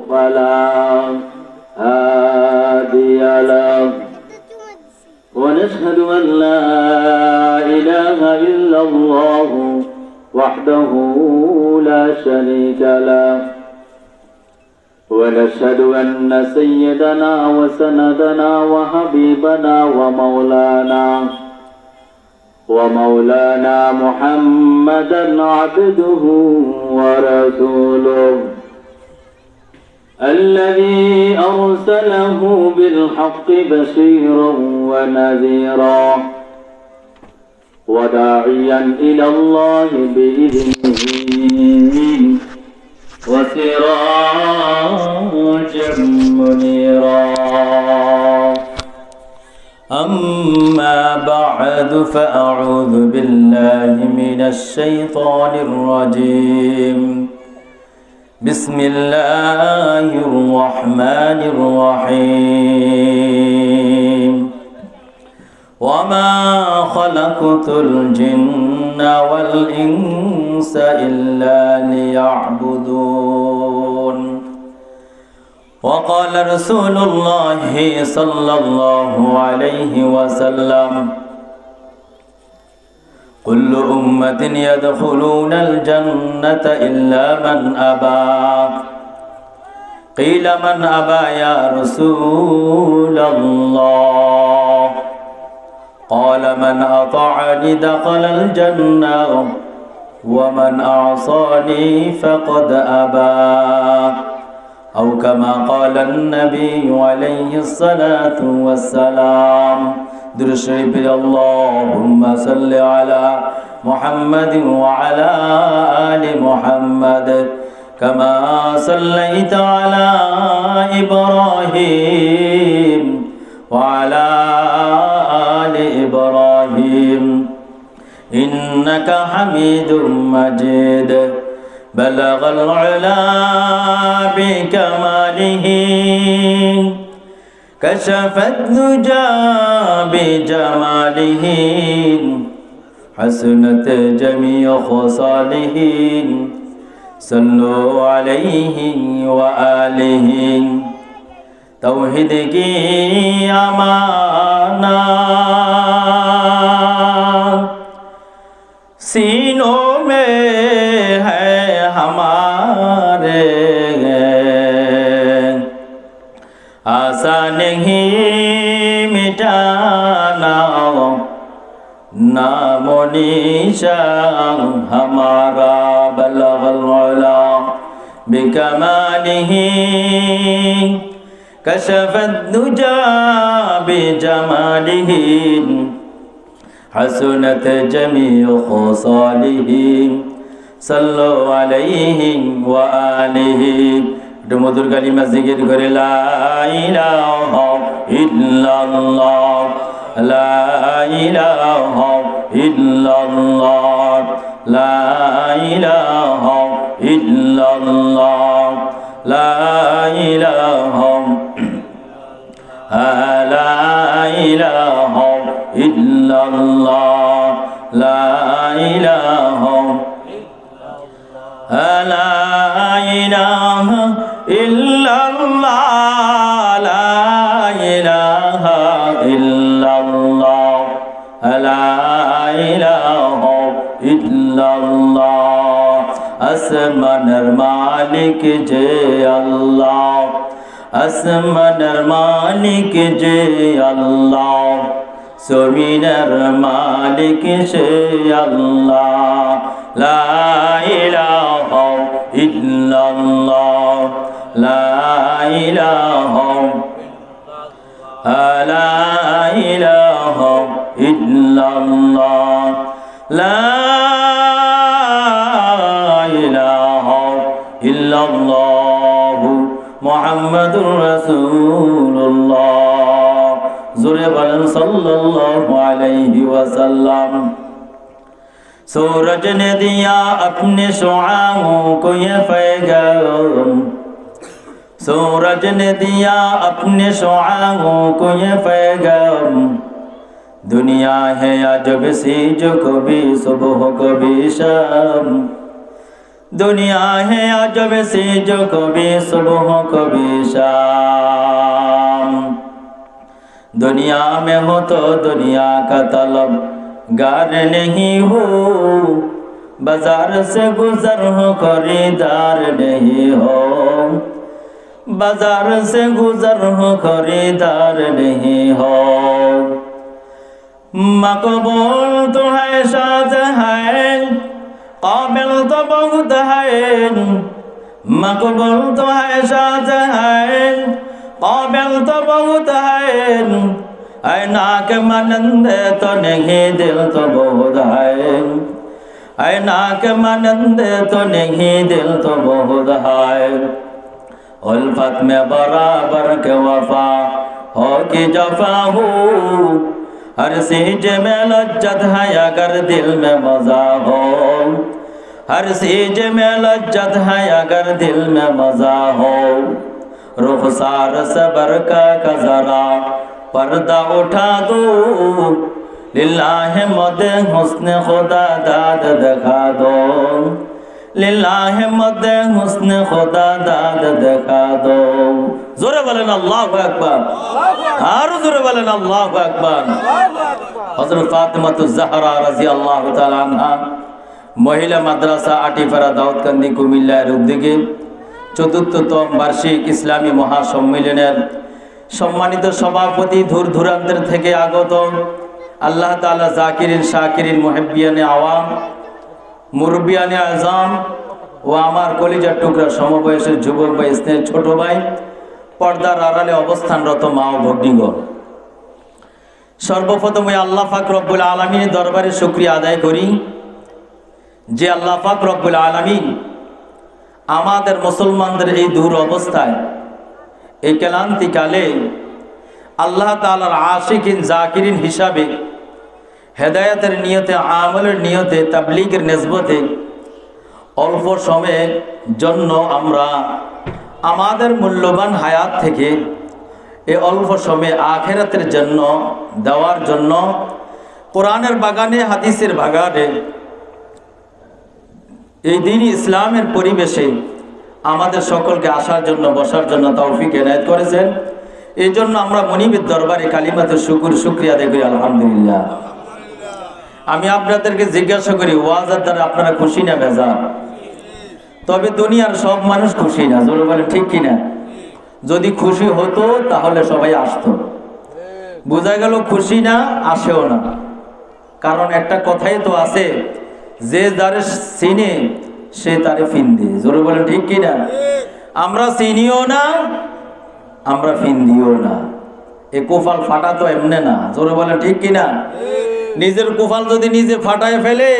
فلا هادي له ونشهد أن لا إله إلا الله وحده لا شريك له ونشهد أن سيدنا وسندنا وحبيبنا ومولانا محمدا عبده ورسوله الذي أرسله بالحق بشيرا ونذيرا وداعيا إلى الله بإذنه وسراجا منيرا أما بعد فأعوذ بالله من الشيطان الرجيم بسم الله الرحمن الرحيم وما خلقت الجن والإنس إلا ليعبدون وقال رسول الله صلى الله عليه وسلم كل أمة يدخلون الجنة إلا من أبى قيل من أبى يا رسول الله قال من أطاعني دخل الجنة ومن أعصاني فقد أبى أو كما قال النبي عليه الصلاة والسلام درشرف اللهم صل على محمد وعلى آل محمد كما صليت على إبراهيم وعلى آل إبراهيم إنك حميد مجيد بلغ العلا بكماله كشف الدجى بجماله حسنت جميع خصاله صلوا عليه وآله توحید کی امانت سینوں میں ہے ہمارے آسان نہیں مٹانا نام و نشان ہمارا بلغ العلا بکمالہ کشف الدجى بجمالہ حسنت جميع خصاله صلوا عليه وآله মধুর কালিমা জিকির করে লা ইলাহা ইল্লাল্লাহ লা ইলাহা ইল্লাল্লাহ লা ইলাহা ইল্লাল্লাহ লা ইলাহা لا إله إلا الله لا إله لا إله إلا الله لا إله إلا الله لا إله إلا الله আসমানের মালিক যে আল্লাহ আসমানের মালিক যে আল্লাহ জমিনের মালিক সে আল্লাহ লা ইলাহা ইল্লাল্লাহ লা ইলাহা লা ইলাহা ইল্লাল্লাহ লা ইলাহা ইল্লাল্লাহ মুহাম্মাদুর রাসূলুল্লাহ জোরে বলেন সাল্লাল্লাহু আলাইহি ওয়াসাল্লাম सूरज ने दिया अपने शुआओं को ये पैगाम सूरज ने दिया अपने शुआओं को ये पैगाम दुनिया है अजब सी जो कभी सुबह कभी शाम दुनिया है अजब सी जो कभी सुबह कभी शाम। दुनिया में हो तो दुनिया का तलब गार नहीं हो, बाजार से गुजर हो खरीदार नहीं हो, बाजार से गुजर हो खरीदार नहीं हो। मकबूल तो है शाद है, काबिल तो बहुत है, मकबूल तो है शाद है, काबिल तो बहुत है नाक मनंदे तो नहीं दिल तो बहुत है नाक मनंदे तो नहीं दिल तो बहुत है। उल्फत में बराबर के वफा हो कि जफा हो, हर चीज में लज्जत है अगर दिल में मजा हो, हर चीज में लज्जत है अगर दिल में मजा हो। रुखसार सबर का जरा पर्दा उठा दो, लिल्लाह मदे हुस्न खुदा दाद दिखा दो, लिल्लाह मदे हुस्न खुदा दाद दिखा दो। जोरे बोलेन अल्लाहु अकबर, और जोरे बोलेन अल्लाहु अकबर। हजरत फातिमा ज़हरा রাদিয়াল্লাহু তাআলা আনহা মহিলা মাদ্রাসা আটিপাড়া দাউদকান্দি কুমিল্লার উদ্যোগে ৪র্থতম বার্ষিক ইসলামী মহাসম্মেলনের সম্মানিত সভাপতি দূর দূরান্তের থেকে আগত আল্লাহ তাআলা জাকিরিন শাকিরিন মুহিব্বিয়ানে আওয়াম মুরব্বিয়ানে আজম ও আমার কলিজার টুকরা সমবয়সের যুবক ভাই, স্নেহের ছোট ভাই, পর্দার আড়ালে অবস্থানরত মা ও ভগ্নীগণ, সর্বপ্রথম আল্লাহ পাক রব্বুল আলামিনের দরবারে শুকরিয়া আদায় করি যে আল্লাহ পাক রব্বুল আলামিন আমাদের মুসলমানদের এই দূর অবস্থায় এই ক্লান্তিকালে আল্লাহ তাআলার আশিকিন জাকিরিন হিসাবে হেদায়েতের নিয়তে, আমলের নিয়তে, তাবলীগের নিসবতে অল্প সময়ের জন্য আমরা আমাদের মূল্যবান হায়াত থেকে এই অল্প সময়ে আখিরাতের জন্য দেওয়ার জন্য কোরআনের বাগানে, হাদিসের বাগানে, এই দ্বীনি ইসলামের পরিবেশে আমাদের সকলকে আসার জন্য, বসার জন্য তৌফিক এনায়েত করেছেন। এই জন্য আমরা মনিবের দরবারে কালিমাতুশ শুকরিয়া আদায় করি আলহামদুলিল্লাহ। আমি আপনাদেরকে জিজ্ঞাসা করি, ওয়াজের দ্বারা আপনারা খুশি না বেজার? তবে দুনিয়ার সব মানুষ খুশি না, জোরে বলেন ঠিক কিনা? যদি খুশি হতো তাহলে সবাই আসতো। বোঝা গেল খুশি না, আসেও না। কারণ একটা কথাই তো আছে, যে যারে চিনে সে তারে ফিন্দে। জোরে বলেন ঠিক কিনা? আমরা চিনিও না, আমরা ফিন্দিও না। এ কোফাল ফাটা তো এমনে না। জোরে বলেন ঠিক কিনা? নিজের কোফাল যদি নিজে ফাটায় ফেলে,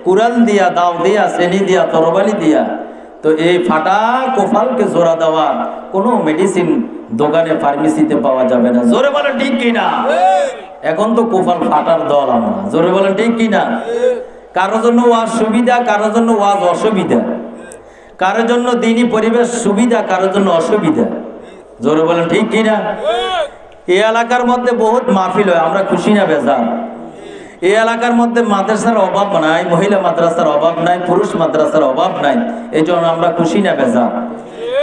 কুরআন দিয়া, দাও দিয়া, শ্রেণী দিয়া, তরবারি দিয়া, তো এই ফাটা কোফালকে জোড়া দেওয়া কোনো মেডিসিন দোকানে, ফার্মেসিতে পাওয়া যাবে না। জোরে বলেন ঠিক কিনা? এখন তো কোফাল ফাটার দল আমরা। জোরে বলেন ঠিক কিনা? কারোর জন্য ওয়াজ সুবিধা, কারোর জন্য ওয়াজ অসুবিধা, কারোর জন্য দ্বীনি পরিবেশ সুবিধা, কারোর জন্য অসুবিধা। জোরে বলেন ঠিক কিনা? এই এলাকার মধ্যে বহুত মাহফিল হয়, আমরা খুশি না বেজার? এই এলাকার মধ্যে মাদ্রাসার অভাব নাই, মহিলা মাদ্রাসার অভাব নাই, পুরুষ মাদ্রাসার অভাব নাই। এই জন্য আমরা খুশি না বেজার?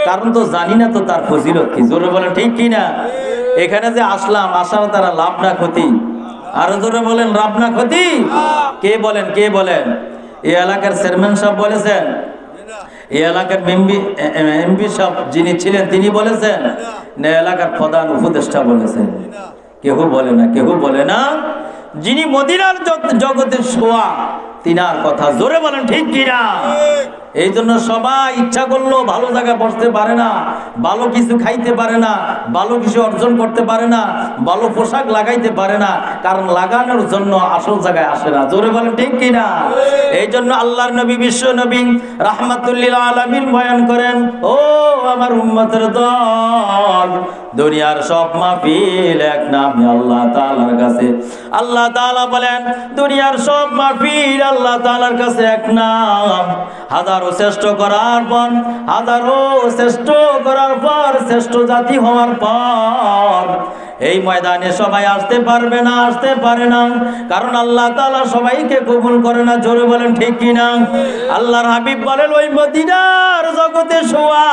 কারণ তো জানি না তো তার ফজিলত কি। জোরে বলেন ঠিক কিনা? এখানে যে আসলাম, আসার দ্বারা লাভ না ক্ষতি? আরো জোরে বলেন, লাভ না ক্ষতি? কে বলেন, কে বলেন? এই এলাকার চেয়ারম্যান সাহেব বলেছেন, এই এলাকার এমপি সাহেব যিনি ছিলেন তিনি বলেছেন, না এলাকার প্রধান উপদেষ্টা বলেছেন? কেউ বলে না, কেউ বলে না। যিনি মদিনার জগতের শোয়া, তিনার কথা। জোরে বলেন ঠিক কিনা? এই জন্য সবাই ইচ্ছা করলেও ভালো জায়গায় বসতে পারে না, ভালো কিছু খাইতে পারে না, ভালো কিছু অর্জন করতে পারে না, ভালো পোশাক লাগাইতে পারে না, কারণ লাগানোর জন্য আসল জায়গায় আসে না। জোরে বলেন ঠিক কিনা? এই জন্য আল্লাহর নবী, বিশ্ব নবী রাহমাতুল লিল আলামিন বয়ান করেন, ও আমার উম্মতের দল, দুনিয়ার সব মাহফিল এক নামে আল্লাহ তাআলার কাছে। আল্লাহ তাআলা বলেন, দুনিয়ার সব মাহফিল আল্লাহ তাআলার কাছে এক নাম। হাজারো শ্রেষ্ঠ করার পর, হাজারো শ্রেষ্ঠ করার পর, শ্রেষ্ঠ জাতি হওয়ার পর এই ময়দানে সবাই আসতে পারবে না, আসতে পারে না, কারণ আল্লাহ তাআলা সবাইকে কবুল করে না। জোরে বলেন ঠিক কিনা? আল্লাহর হাবিব বলেন ওই মদিনার জগতে শোয়া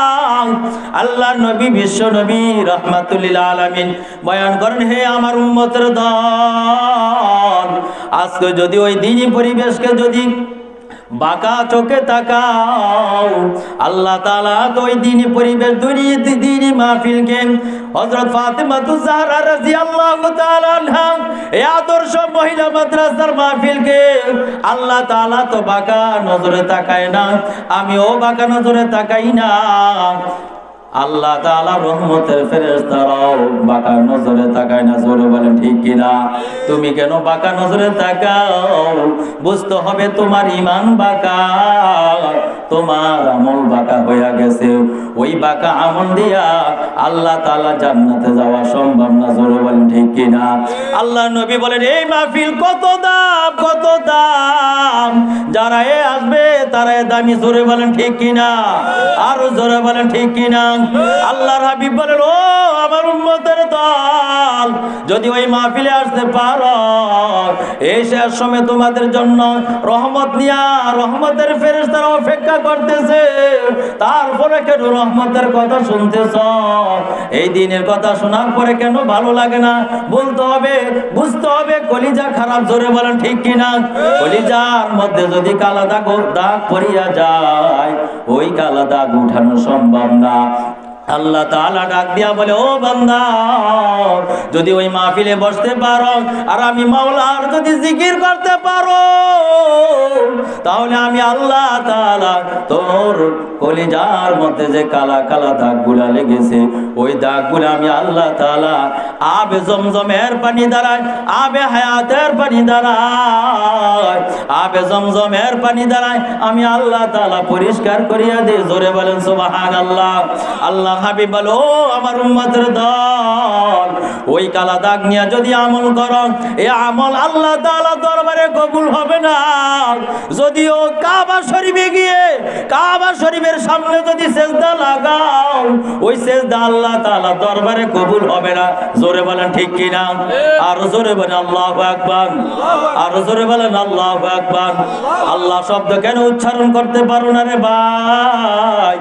আল্লাহর নবী বিশ্ব নবী রাহমাতুল লিল আলামিন বয়ান করেন, হে আমার উম্মতের দল, আজকে যদি ওই দিনী পরিবেশকে যদি বাঁকা চোখে তাকাও, আল্লাহ তাআলা তো ওই দিনী পরিবেশ দিনী মাহফিলকে হযরত ফাতেমাতুজ জাহরা রাদিয়াল্লাহু তাআলা আনহা এই আদর্শ মহিলা মাদ্রাসার মাহফিলকে আল্লাহ তাআলা তো বাঁকা নজরে তাকায় না, আমিও বাঁকা নজরে তাকাই না। আল্লাহ তাআলা রহমতের ফেরেশতারাও বাঁকা নজরে তাকায় না। জোরে বলেন ঠিক কিনা? তুমি কেন বাঁকা নজরে তাকাও? বুঝতে হবে তোমার ঈমান বাঁকা, তোমার আমল বাঁকা হয়ে গেছে। ওই বাঁকা আমল দিয়া আল্লাহ তাআলা জান্নাতে যাওয়া সম্ভব না। জোরে বলেন ঠিক কিনা? আল্লাহ নবী বলেন এই মাহফিল কত দাম, কত দাম, যারা আসবে তারা দামি। জোরে বলেন ঠিক কিনা? আরো জোরে বলেন ঠিক কিনা? আল্লাহর হাবিব বলেন ও আমার উম্মতের দল, যদি ওই মাহফিলে আসতে পারো, এই শেষ সময় তোমাদের জন্য রহমত নিয়া রহমতের ফেরেশতারা অপেক্ষা করতেছে। তারপরে কেন রহমতের কথা শুনতেছ? এই দিনের কথা শোনার পরে কেন ভালো লাগে না? বলতে হবে, বুঝতে হবে কলিজা খারাপ। জোরে বলেন ঠিক কিনা? কলিজার মধ্যে যদি কালা দাগ পড়িয়া যায়, ওই কালা দাগ উঠানো সম্ভব না। আল্লাহ তাআলা ডাক দিয়া বলে ও বান্দা, যদি ওই মাহফিলে বসতে পারো আর আমি মাওলার যদি জিকির করতে পারো, তাহলে আমি আল্লাহ তাআলা তোর কলিজার মধ্যে যে কালা কালা দাগগুলা লেগেছে, ওই দাগগুলা আমি আল্লাহ তাআলা আবে জমজমের পানি দ্বারায়, আবে হায়াতের পানি দ্বারায়, আবে জমজমের পানি দ্বারায় আমি আল্লাহ তাআলা পরিষ্কার করিয়া দিই। জোরে বলেন সুবহানাল্লাহ। আল্লাহ হাবিব বলো আমার উম্মতের দল, ওই কালা দাগ নিয়ে যদি আমল করো, এই আমল আল্লাহ তাআলা দরবারে কবুল হবে না। যদিও কাবা শরীফে গিয়ে কাবা শরীফের সামনে যদি সিজদা লাগাও, ওই সিজদা আল্লাহ তাআলা দরবারে কবুল হবে না। জোরে বলেন ঠিক কিনা? আর জোরে বলেন আল্লাহু আকবার, আর জোরে বলেন আল্লাহু আকবার। আল্লাহ শব্দ কেন উচ্চারণ করতে পারো না রে ভাই?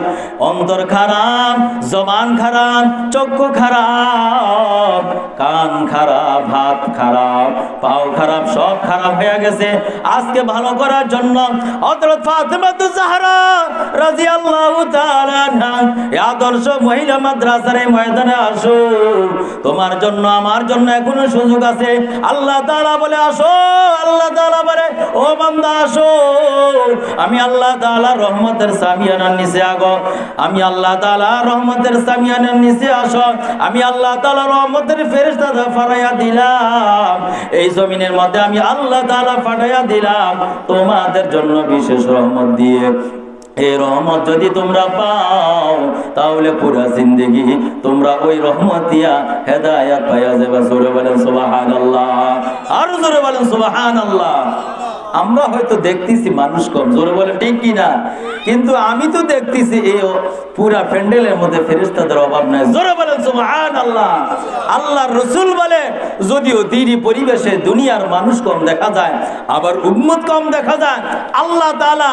অন্তর খারাপ, জবান খারাপ, চক্ষু খারাপ, কান খারাপ, হাত খারাপ, পাও খারাপ, সব খারাপ হয়ে গেছে। আজকে ভালো করার জন্য হযরত ফাতেমাতুজ জাহরা রাদিয়াল্লাহু তাআলা আনহা এই আদর্শ মহিলা মাদ্রাসার এই ময়দানে আসো। তোমার জন্য আমার জন্য এখনো সুযোগ আছে। আল্লাহ তাআলা বলে আসো, আল্লাহ তাআলা বলে ও বান্দা আসো। আমি আল্লাহ তাআলা রহমতের সামিয়ানার নিচে আগো, আমি আল্লাহ তাআলা রহমতের সামিয়ানার নিচে আসো। আমি আল্লাহ তাআলা রহমতের ফেরেশতা ফারাইয়া দিলাম এই জমিনের মধ্যে, আমি আল্লাহ তাআলা ফাটাইয়া দিলাম তোমাদের জন্য বিশেষ রহমত দিয়ে। এই রহমত যদি তোমরা পাও, তাহলে পুরা জিন্দেগি তোমরা ওই রহমত দিয়া হেদায়েত পাইয়া যাবে। জোরে বলেন সুবহানাল্লাহ, আর জোরে বলেন সুবহানাল্লাহ। আমরা হয়তো দেখতেছি মানুষ কম, জোরে বলেন ঠিক কিনা? কিন্তু আমি তো দেখতেছি এই পুরা প্যান্ডেলের মধ্যে ফেরেশতাদের অভাব নাই। জোরে বলেন সুবহানাল্লাহ। আল্লাহর রাসূল বলে যদিও দ্বীনি পরিবেশে দুনিয়ার মানুষ কম দেখা যায়, আবার উম্মত কম দেখা যায়, আল্লাহ তাআলা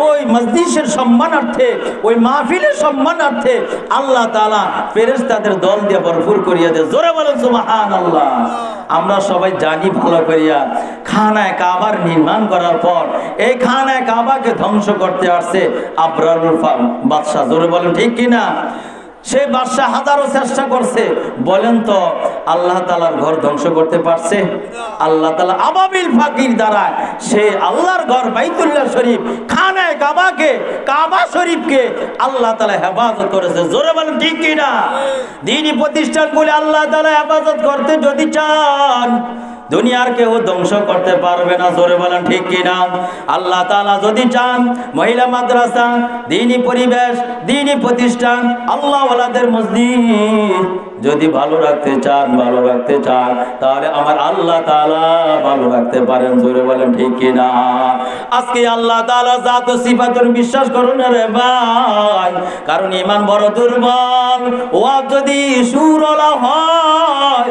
ওই মজলিসের সম্মানার্থে, ওই মাহফিলের সম্মানার্থে আল্লাহ তাআলা ফেরেশতাদের দল দিয়ে ভরপুর করিয়া দেয়। জোরে বলেন সুবহানাল্লাহ। আমরা সবাই জানি ভালো করিয়া, খানায়ে কাবার নির্মাণ করার পর এই খানায়ে কাবাকে ধ্বংস করতে আসছে আবরারুল বাদশা। জোরে বলেন ঠিক কিনা? সেই বাদশা হাজারো চেষ্টা করছে, বলেন তো আল্লাহ তাআলার ঘর ধ্বংস করতে পারছে? আল্লাহ তাআলা আবাবিল ফাকির দ্বারা সে আল্লাহর ঘর বাইতুল্লাহ শরীফ, খানায়ে কাবাকে, কাবা শরীফকে আল্লাহ তাআলা হেফাজত করেছে। জোরে বলেন ঠিক কিনা? দ্বীনি প্রতিষ্ঠানগুলি আল্লাহ তাআলা হেফাজত করতে যদি চান, দুনিয়ার কেউ ধ্বংস করতে পারবে না। জোরে বলেন ঠিক কিনা? আল্লাহ তাআলা যদি চান মহিলা মাদ্রাসা, দ্বীনি পরিবেশ, দ্বীনি প্রতিষ্ঠান, আল্লাহ ওয়ালাদের মসজিদ যদি ভালো রাখতে চান, ভালো রাখতে চান, তাহলে আমার আল্লাহ তাআলা ভালো রাখতে পারেন। জোরে বলেন ঠিক কিনা? আজকে আল্লাহ তাআলা জাত ও সিফাতের বিশ্বাস করুন রে ভাই, কারণ ঈমান বড় দুর্বল। ও যদি সুরলা হয়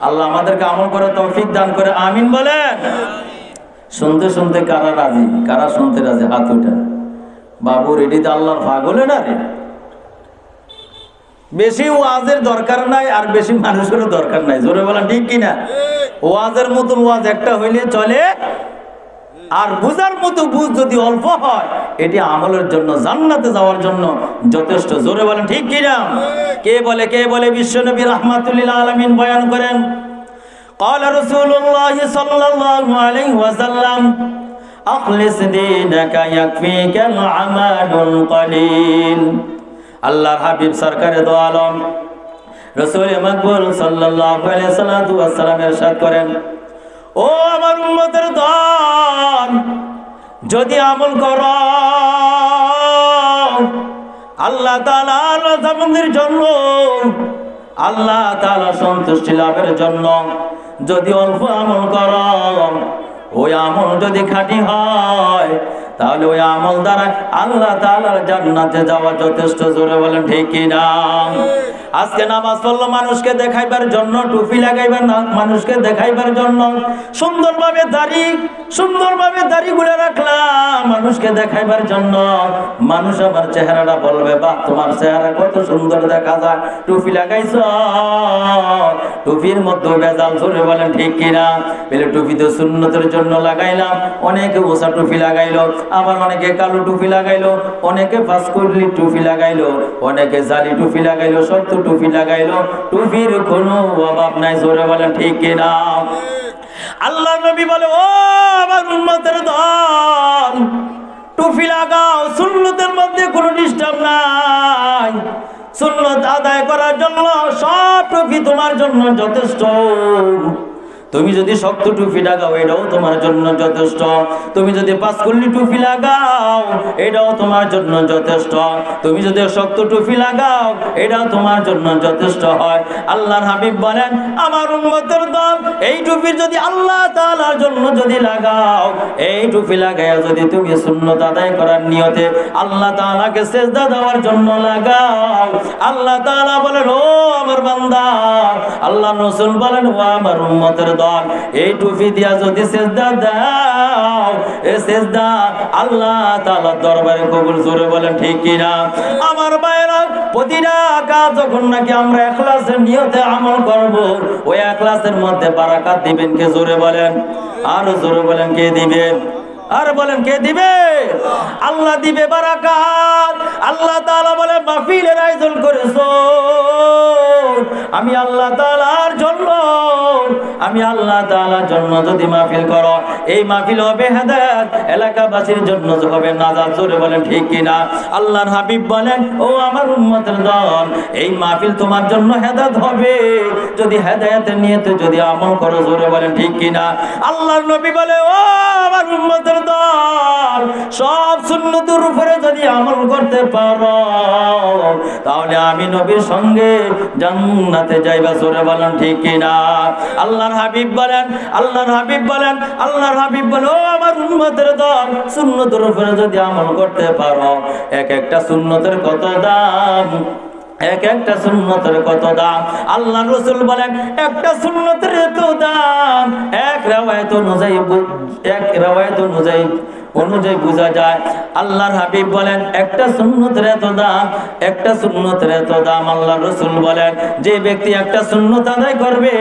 আল্লাহ আমাদেরকে আমল করে তৌফিক দান করে, আমিন বলেন। শুনতে শুনতে কারা রাজি, কারা শুনতে রাজি? হাত উঠেন। বাবু রেডি তো আল্লাহর পাগলে না রে। বেশি ওয়াজের দরকার নাই, আর বেশি মানুষেরও দরকার নাই, জোরে বলেন ঠিক কিনা? ওয়াজের মতন ওয়াজ একটা হইলে চলে, আর বুঝার মতো বুঝ যদি অল্প হয়, এটি আমলের জন্য, জান্নাতে যাওয়ার জন্য যথেষ্ট, জোরে বলেন ঠিক কিনা? কে বলে? বিশ্বনবী রাহমাতুল আলামিন বয়ান করেন, قال رسول الله صلى الله عليه وسلم أخلص دينك يكفيك العمل القليل। আল্লাহর হাবিব সরকারে দো আলম রাসূল মাকবুল সাল্লাল্লাহু আলাইহি ওয়াসাল্লাম ইরশাদ করেন, ও আমার উম্মতের দল, যদি আমল করো আল্লাহ তাআলার রাضামন্দির জন্য, আল্লাহ তাআলা সন্তুষ্টি লাভের জন্য, যদি অল্প আমল করো, ওই আমল যদি খাঁটি হয়, তাহলে ওই আমল দ্বারা আল্লাহ তাআলার জান্নাতে যাওয়া যথেষ্ট, জোরে বলেন ঠিক কিনা? আজকে নামাজ পড়লো মানুষকে দেখাইবার জন্য, টুপি লাগাইবার না মানুষকে দেখাইবার জন্য, সুন্দরভাবে দাড়িগুলো রাখলাম মানুষকে দেখাইবার জন্য। মানুষ আমার চেহারাটা বলবে, বাহ তোমার চেহারা কত সুন্দর দেখা যায়, টুপি লাগাইছ, টুপির মধ্যে বেজাল, জোরে বলেন ঠিক কিনা? বলে টুপি তো সুন্নতের জন্য লাগাইলাম, অনেকে ওসা টুপি লাগাইলো, আবার অনেকে কালো টুপি লাগাইলো, অনেকে ফাঁসকলি টুপি লাগাইলো, অনেকে জালি টুপি লাগাইলো, সত্য টুপি লাগাইলো, টুপির কোনো অভাব নাই, জোরে বলেন ঠিক কিনা? আল্লাহ নবী বলে, ও আমার উম্মতের দল, টুপি লাগাও, সুন্নতের মধ্যে কোনো ডিস্টার্ব নাই, সুন্নত আদায় করার জন্য সব টুপি তোমার জন্য যথেষ্ট। তুমি যদি শক্ত টুপি লাগাও, এটাও তোমার জন্য যথেষ্ট। তুমি যদি পাঁচকল্লি টুপি লাগাও, এটাও তোমার জন্য যথেষ্ট। তুমি যদি শক্ত টুপি লাগাও, এটাও তোমার জন্য যথেষ্ট হয়। আল্লাহর হাবিব বলেন, আমার উম্মতের দল, এই টুপি যদি আল্লাহ তাআলার জন্য যদি লাগাও, এই টুপি লাগাইয়া যদি তুমি সুন্নত আদায় করার নিয়তে আল্লাহ তাআলাকে সিজদা দেওয়ার জন্য লাগাও, আল্লাহ তাআলা বলেন, ও আমার বান্দা, আল্লাহ রাসূল বলেন, ও আমার উম্মতের দল, এই টুপি দিয়া যদি সিজদা দাও, এই সিজদা আল্লাহ তাআলার দরবারে কবুল, জোরে বলেন ঠিক কিনা? আমার ভাইরা, প্রতিটা কাজ যখন নাকি আমরা ইখলাসের নিয়তে আমল করব, ওই ইখলাসের মধ্যে বারাকাত দিবেন কে? জোরে বলেন, আর জোরে বলেন কে দিবেন? আর বলেন কে দিবে? আল্লাহ দিবে বারাকাত। আল্লাহ তাআলা বলে, মাহফিলের আয়োজন করেছো আমি আল্লাহ তাআলার জন্য, আমি আল্লাহ তাআলার জন্য যদি মাহফিল করো, এই মাহফিল হবে হেদায়েত, এলাকাবাসীর জন্য হবে নাজাত, জোরে বলেন ঠিক কিনা? আল্লাহর হাবিব বলেন, ও আমার উম্মতের দল, এই মাহফিল তোমার জন্য হেদায়েত হবে যদি হেদায়েতের নিয়তে যদি আমল করো, জোরে বলেন ঠিক কিনা? আল্লাহর নবী বলে, ও আমার উম্মতের দল, সব সুন্নতের উপরে যদি আমল করতে পারো, তাহলে আমি নবীর সঙ্গে জান্নাতে যাইবা, জোরে বলেন ঠিক কিনা? আল্লাহর হাবিব বলেন, আল্লাহর হাবিব বলেন, আল্লাহর হাবিব বলেন, ও আমার উম্মতের দল, সুন্নতের উপরে যদি আমল করতে পারো, এক একটা সুন্নতের কত দাম, এক একটা সুন্নতের কত দাম। আল্লাহ রাসূল বলেন, একটা সুন্নতের এত দাম, এক riwayat অনুযায়ী বোঝা যায়। আল্লাহর হাবিব বলেন, একটা সুন্নতের এত দাম, একটা সুন্নতের এত দাম। আল্লাহ রাসূল বলেন, যে ব্যক্তি একটা সুন্নত আদায় করবে,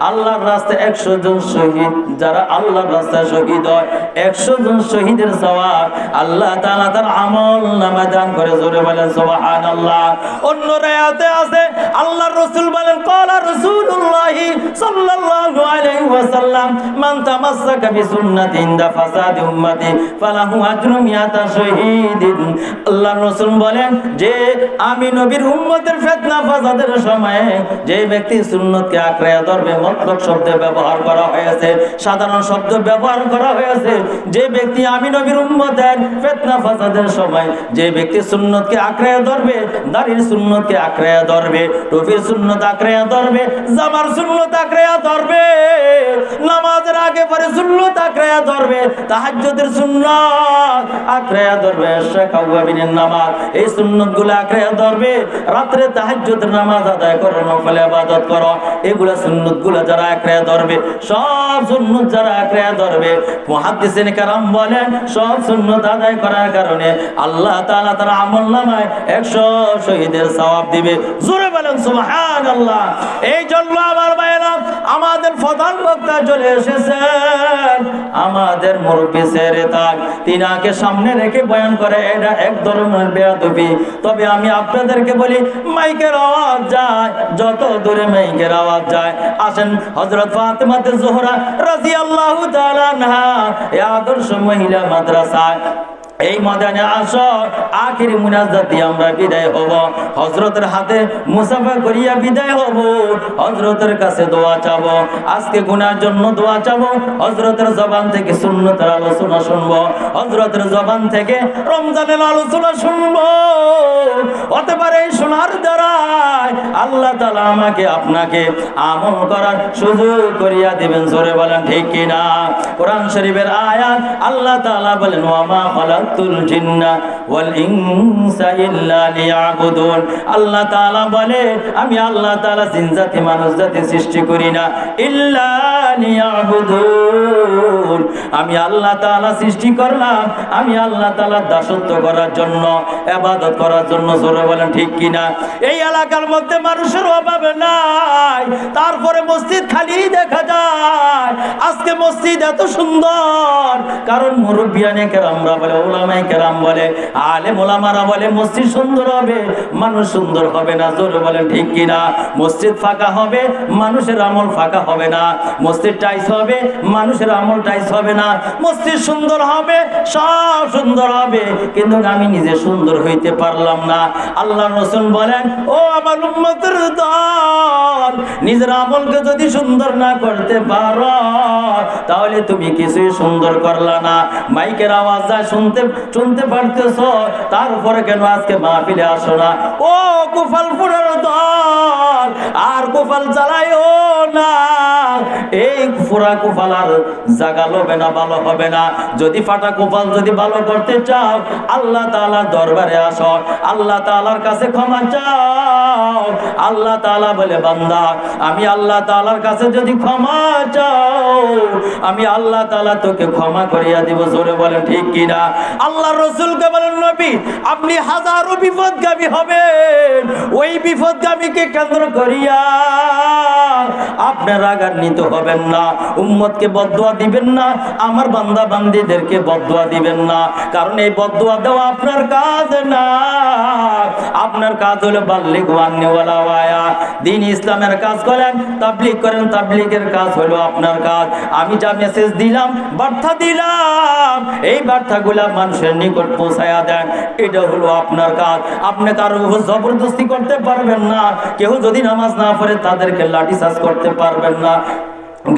আল্লাহর রাস্তায় 100 জন শহীদ, যারা আল্লাহর রাস্তায় শহীদ হয়, 100 জন শহীদের সওয়াব আল্লাহ তাআলা তার আমলনামায় দান করে, জোরে বলেন সুবহানাল্লাহ। অন্য রায়াতে আছে, আল্লাহর রাসূল বলেন, ক্বালা রাসূলুল্লাহ সাল্লাল্লাহু আলাইহি ওয়াসাল্লাম, মান তামাসসাকা বিসুন্নতি ইনদা ফাসাদি উম্মতি ফালাহু আজরু মিয়াতা শহীদিন। আল্লাহর রাসূল বলেন, যে আমি নবীর উম্মতের ফিতনা ফাসাদের সময়ে যে ব্যক্তি সুন্নতকে আঁকড়ে ধরবে, মতলব শব্দ ব্যবহার করা হয়েছে, সাধারণ শব্দ ব্যবহার করা হয়েছে, যে ব্যক্তি আমি নবীর উম্মতের ফিতনা ফাসাদের সময় যে ব্যক্তি সুন্নতকে আঁকড়ে ধরবে, দাড়ির সুন্নতকে আঁকড়ে ধরবে, টুপির সুন্নত আঁকড়ে ধরবে, জামার সুন্নত আঁকড়ে ধরবে, ধরবে, নামাজের আগে পরে সুন্নাত আঁকড়ায়া ধরবে, তাহাজ্জুদের সুন্নাত আঁকড়ায়া ধরবে, এশা কাওয়াবিনের নামাজ এই সুন্নাতগুলো আঁকড়ায়া ধরবে, রাত্রে তাহাজ্জুদের নামাজ আদায় করো, নফল ইবাদত করো, এগুলা সুন্নাতগুলো যারা আঁকড়ায়া ধরবে, সব সুন্নাত যারা আঁকড়ায়া ধরবে, মুহাদ্দিসিন কেরাম বলেন সব সুন্নাত আদায় করার কারণে আল্লাহ তাআলা তার আমলনামায় 100 শহীদের সওয়াব দিবে। জোরে বলেন সুবহানাল্লাহ। এই জন্য আমার ভাইরা, আমাদের প্রধান বক্তা চলে এসেছেন, আমাদের মুরব্বি সেরে তাক, তিনাকে সামনে রেখে বয়ান করে, এটা এক ধরনের বেয়াদবি। তবে আমি আপনাদেরকে বলি, মাইকের আওয়াজ যায়, যত দূরে মাইকের আওয়াজ যায়, আসেন হযরত ফাতেমাতে জোহরা রাদিয়াল্লাহু তাআলা আনহা এই আদর্শ মহিলা মাদ্রাসায় এই ময়দানে আসো, আখিরি মুনাজাত দিয়ে আমরা বিদায় হব, হযরতের হাতে মুসাফা করিয়া বিদায় হব, হযরতের কাছে দোয়া চাবো, আজকে গুনার জন্য দোয়া চাবো, হযরতের জবান থেকে সুন্নতের আলোচনা শুনবো, হযরতের জবান থেকে রমজানের আলোচনা শুনবো। হতে পারে এই শোনার দ্বারাই আল্লাহ তাআলা আমাকে আপনাকে আমল করার সুযোগ করিয়া দিবেন। জোরে বলেন ঠিক কিনা? কোরআন শরীফের আয়াত আল্লাহ তাআলা বলেন, ওয়া মা খালাকতুল জিন্না ওয়াল ইনসা ইল্লা লিয়াবুদুন। আল্লাহ তাআলা বলে, আমি আল্লাহ তাআলা জিন জাতি মানুষ জাতি সৃষ্টি করি না, ইল্লা লিয়াবুদুন, আমি আল্লাহ তাআলা সৃষ্টি করলাম, আমি আল্লাহ তাআলার দাসত্ব করার জন্য, ইবাদত করার জন্য। জোরে বলেন ঠিক কিনা? এই এলাকার মধ্যে মানুষের অভাব নাই, তারপরে মসজিদ খালি দেখা যায়। আজকে মসজিদ এত সুন্দর, কারণ মুরব্বিয়ানে কেরামরা বলে, উলামায়ে কেরাম বলে, আলেম ওলামারা বলে মসজিদ সুন্দর হবে, মানুষ সুন্দর হবে না। জোরে বলেন ঠিক কিনা? মসজিদ ফাঁকা হবে, মানুষের আমল ফাঁকা হবে না। মসজিদ টাইস হবে, মানুষের আমল টাইস হবে না। মসজিদ সুন্দর হবে, সব সুন্দর হবে, কিন্তু আমি নিজে সুন্দর হইতে পারলাম না। আল্লাহ রাসূল বলেন, ও আমার উম্মতের দল, নিজের আমলকে যদি সুন্দর না করতে পারো, তাহলে তুমি কিছুই সুন্দর করলা না। মাইকের আওয়াজ যা শুনতে পারতেছো, তারপরে কেন আজকে মাহফিলে আসো না? ও গোপালপুরের দল, আর গোপাল জ্বালাইও না, এই ফুরা গোপাল আর জাগালোবে না, ভালো হবে না। যদি ফাটা গোপাল যদি ভালো করতে চাও, আল্লাহ তাআলার দরবারে আসো, আল্লাহ তাআলার কাছে ক্ষমা চাও। আল্লাহ তাআলা বলে, বান্দা আমি আল্লাহ তাআলার কাছে যদি ক্ষমা চাও, আমি আল্লাহ তাআলা তোকে ক্ষমা করিয়া দিব। জোরে বলেন ঠিক কিনা? আল্লাহ রাসূলকে বলেন, নবী আপনি হাজারো বিপদগামী হবেন, ওই বিপদগামীকে কেন্দ্র করিয়া আপনার রাগান্বিত হবেন না, উম্মতকে বদদুয়া দিবেন না, আমার বান্দা বান্দীদেরকে বদদুয়া দিবেন না, কারণ এই বদদুয়া দেওয়া আপনার কাজ না। আপনার কাজ হলো বাল্লিগ ওয়ান্নি ওয়ালা ওয়ায়া, দ্বীন ইসলামের কাজ করেন, তাবলীগ করেন, তাবলীগের কাজ হলো আপনার কাজ। আমি যা মেসেজ দিলাম, বার্তা দিলাম, এই বার্তাগুলা মানুষের নিকট পৌঁছায়া দেন, এটা হলো আপনার কাজ। আপনি কারো উপর জবরদস্তি করতে পারবেন না। কেউ যদি নামাজ না পড়ে, তাদেরকে লাঠিচার্জ করতে পারবেন না,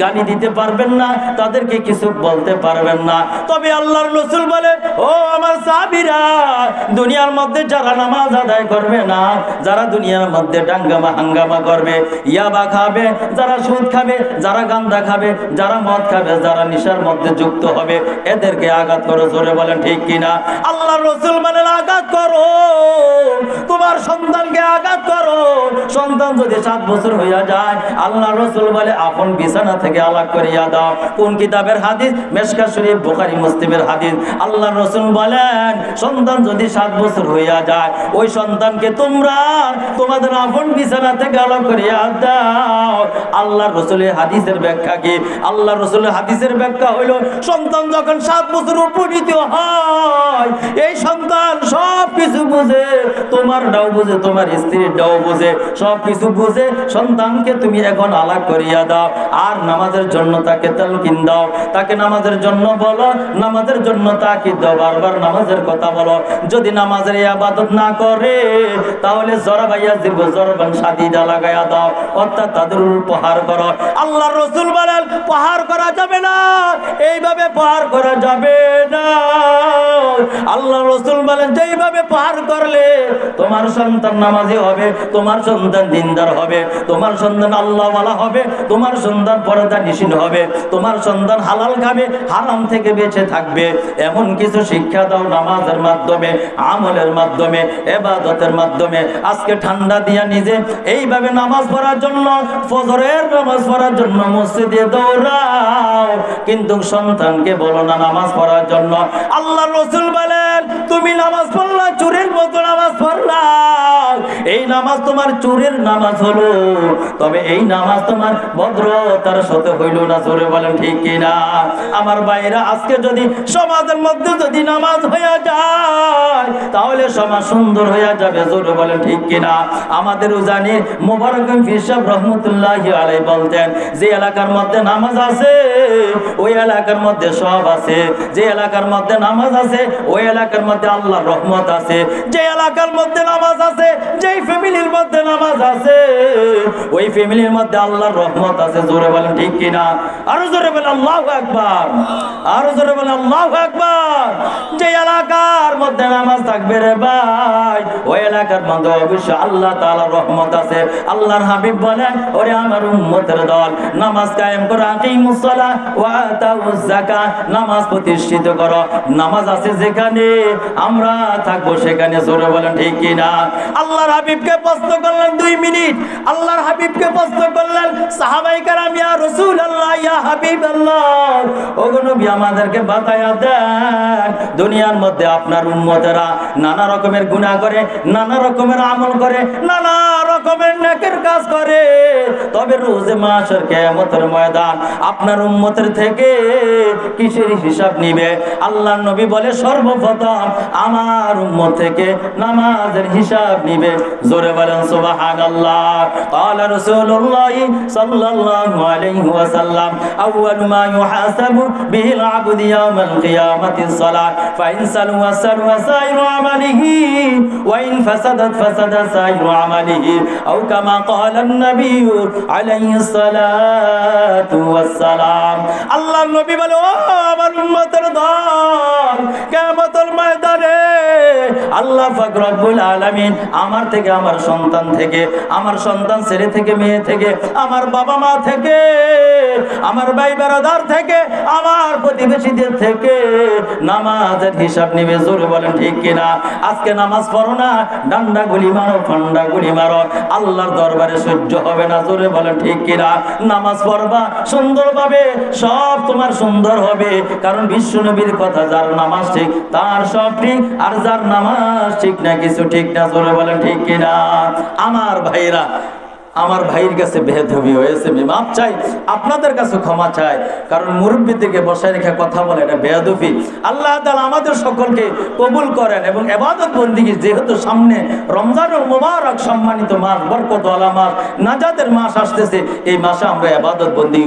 গালি দিতে পারবেন না, তাদেরকে কিছু বলতে পারবেন না। তবে আল্লাহর রাসূল বলে, ও আমার সাহাবীরা, দুনিয়ার মধ্যে যারা নামাজ আদায় করবে না, যারা দুনিয়ার মধ্যে ডাঙ্গামা হাঙ্গামা করবে, ইয়াবা খাবে, যারা সুদ খাবে, যারা গাঁজা খাবে, যারা মদ খাবে, যারা নেশার মধ্যে যুক্ত হবে, এদেরকে আঘাত করো। জোরে বলেন ঠিক কিনা? আল্লাহর রাসূল বলেন, আঘাত করো, তোমার সন্তানকে আঘাত করো। সন্তান যদি 7 বছর হইয়া যায়, আল্লাহর রাসূল বলে, আপন বিছানা থেকে আলাদা করিয়া দাও। কোন কিতাবের হাদিস? মিশকাত শরীফ, বুখারী, মুসলিমের হাদিস। আল্লাহর রাসূল বলেন, সন্তান যদি 7 বছর হইয়া যায়, ওই সন্তানকে তোমরা তোমাদের আপন বিছানা থেকে আলাদা করিয়া দাও। আল্লাহর রাসূলের হাদিসের ব্যাখ্যা কি? আল্লাহর রাসূলের হাদিসের ব্যাখ্যা হলো, সন্তান যখন 7 বছর উপনীত হয়, এই সন্তান সব কিছু বুঝে, তোমার ডাও বুঝে, তোমার স্ত্রীর ডাও বুঝে, সব কিছু বুঝে। সন্তানকে তুমি এখন আলাদা করিয়া দাও, আর নামাজের জন্য তাকে তালকিন দাও, তাকে নামাজের জন্য বলো, নামাজের জন্য তাকিদ দাও, বারবার নামাজের কথা বলো। যদি নামাজের ইবাদত না করে, তাহলে জরাবাইয়া দিব, জরবান শাদীদা লাগায়া দাও, অর্থাৎ তাদের উপহার পাহাড় করো। আল্লাহর রাসূল বলেন পাহাড় করা যাবে না, এইভাবে পাহাড় করা যাবে না। আল্লাহর রাসূল বলেন যেইভাবে পাহাড় করলে তোমার সন্তান নামাজি হবে, তোমার সন্তান দিনদার হবে, তোমার সন্তান আল্লাহওয়ালা হবে, তোমার সন্তান পর্দানিশীন হবে, তোমার সন্তান হালাল খাবে, হারাম থেকে বেঁচে থাকবে, এমন কিছু শিক্ষা দাও নামাজের মাধ্যমে, আমলের মাধ্যমে, ইবাদতের মাধ্যমে। আজকে ঠান্ডা দিয়া নিজে এইভাবে নামাজ পড়ার জন্য, ফজরের নামাজ পড়ার জন্য মসজিদে দৌড়াও, কিন্তু সন্তানকে বলো না নামাজ পড়ার জন্য। আল্লাহর রাসূল বলেন তুমি নামাজ পড়লা, চোরের মতো নামাজ পড়লা, এই নামাজ তোমার চোরের নামাজ হলো, তবে এই নামাজ তোমার ভদ্রতার সাথে হইল না। জোরে বলেন ঠিক কিনা? আমার ভাইরা, আজকে যদি সমাজের মধ্যে যদি নামাজ হয়ে যায় তাহলে সমাজ সুন্দর হয়ে যাবে। জোরে বলেন ঠিক কিনা? আমাদের জানি মোবারক পীর সাহেব রহমতুল্লাহি আলাইহি বলতেন যে এলাকার মধ্যে নামাজ আছে ওই এলাকার মধ্যে সব আছে, যে এলাকার মধ্যে নামাজ আছে ওই এলাকার মধ্যে আল্লাহর রহমত আছে, যে এলাকার মধ্যে নামাজ আছে, যেই ফ্যামিলির মধ্যে নামাজ আছে ওই ফ্যামিলির মধ্যে আল্লাহর রহমত আছে। জোরে বলেন ঠিক কিনা? আরো জোরে বলেন আল্লাহু আকবার, আরো জোরে বলেন আল্লাহু আকবার। যে এলাকার মধ্যে নামাজ থাকবে রে ভাই, ওই এলাকার মধ্যে অবশ্যই আল্লাহ তাআলার রহমত আছে। আল্লাহর হাবিব বলেন ওরে আমার উম্মতের দল, নামাজ কায়েম করো, আকিমুস সালাহ ওয়া আতাউজ যাকাত, নামাজ প্রতিষ্ঠিত করো। নামাজ আছে যেখানে আমরা থাকবো সেখানে। জোরে বলেন ঠিক কিনা? আল্লাহর হাবিবকে প্রশ্ন করলেন 2 মিনিট, আল্লাহর হাবিবকে প্রশ্ন করলেন সাহাবায়ে কেরাম, ইয়া রাসূলুল্লাহ ইয়া হাবিবাল্লাহ, ওগো নবী আমাদেরকে বাতায়া দেন, দুনিয়ার মধ্যে আপনার উম্মতেরা নানা রকমের গুনাহ করে, নানা রকমের আমল করে, নানা রকমের নেকের কাজ করে, তবে রোজে মাহশর কিয়ামতের ময়দান আপনার উম্মতের থেকে কিসের হিসাব নিবে? আল্লাহর নবী বলে সর্বপ্রথম আমার উম্মত থেকে নামাজের হিসাব নিবে। জোরে বলেন সুবহানাল্লাহ। قال رسول الله صلى الله عليه وسلم اول ما يحاسب به العبد يوم القيامه الصلاه فان سلوا سلوا سائر عمله وان فسدت فسد سائر عمله او كما قال النبي عليه الصلاه والسلام। আল্লাহর নবী বলে ও আমার উম্মতের দল, কিয়ামতের ময়দানে আল্লাহ পাক রব্বুল আলামিন আমার থেকে, আমার সন্তান থেকে, আমার সন্তান ছেলে থেকে, মেয়ে থেকে, আমার বাবা মা থেকে, আমার ভাই বেরাদার থেকে, আমার প্রতিবেশীদের থেকে নামাজের হিসাব নেবে। জোরে বলেন ঠিক কিনা? আজকে নামাজ পড়ো না, ডান্ডা গুলি মারো, ফান্ডা গুলি মারো, আল্লাহর দরবারে সহ্য হবে না। জোরে বলেন ঠিক কিনা? নামাজ পড়বা সুন্দরভাবে, সব তোমার সুন্দর হবে, কারণ বিশ্ব নবীর কথা, যার নামাজ ঠিক তার সব ঠিক, আর যার নামাজ ঠিক না কিছু ঠিক না। জোরে বলেন ঠিক কিনা? আমার ভাইরা, আমার ভাইয়ের কাছে বেয়াদবি হয়েছে, আমি মাপ চাই, আপনাদের কাছে ক্ষমা চাই, কারণ মুরব্বি থেকে বসায় রেখে কথা বলে এটা বেয়াদবি। আল্লাহ তাআলা আমাদের সকলকে কবুল করেন এবং ইবাদত বন্দেগী, যেহেতু সামনে রমজানুল মুবারক সম্মানিত মাস, বরকতওয়ালা মাস, নাজাতের মাস আসতেছে, এই মাসে আমরা ইবাদত বন্দেগী